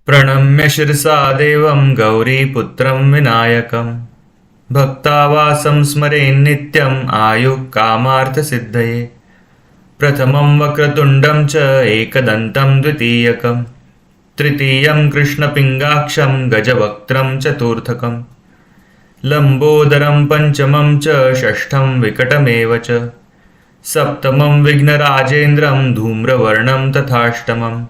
प्रणम्य शिरसा देवं गौरीपुत्रं विनायकं भक्तावासं स्मरेन्नित्यम् आयुः कामार्थसिद्धये। प्रथमं वक्रतुण्डं च एकदन्तं द्वितीयकं तृतीयं कृष्णपिङ्गाक्षं गजवक्त्रं चतुर्थकं लम्बोदरं पंचमं च षष्ठं विकटमेव च सप्तमं विघ्नराजेन्द्रं धूम्रवर्णं तथाष्टमं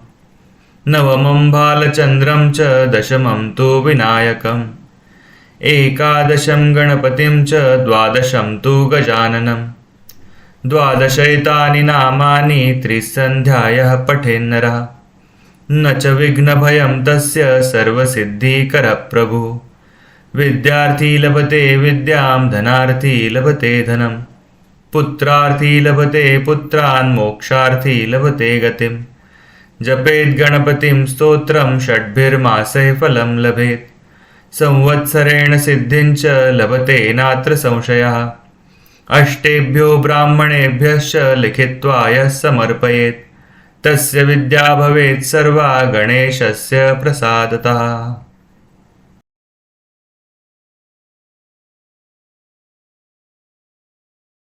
नवमं भालचन्द्रं च दशमं तु विनायकम् एकादशं गणपतिं च द्वादशं तु गजाननं द्वादशैतानि नामानि त्रिसन्ध्यायः पठेन्नरः न च विघ्नभयं तस्य सर्वसिद्धिकरः प्रभुः। विद्यार्थी लभते विद्यां धनार्थी लभते धनं पुत्रार्थी लभते पुत्रान् मोक्षार्थी लभते गतिम्। जपेत् गणपतिं स्तोत्रं षड्भिर्मासैः फलं लभेत् संवत्सरेण सिद्धिं च लभते नात्र संशयः। अष्टेभ्यो ब्राह्मणेभ्यश्च लिखित्वा यः समर्पयेत् तस्य विद्या भवेत् सर्वा गणेशस्य प्रसादतः।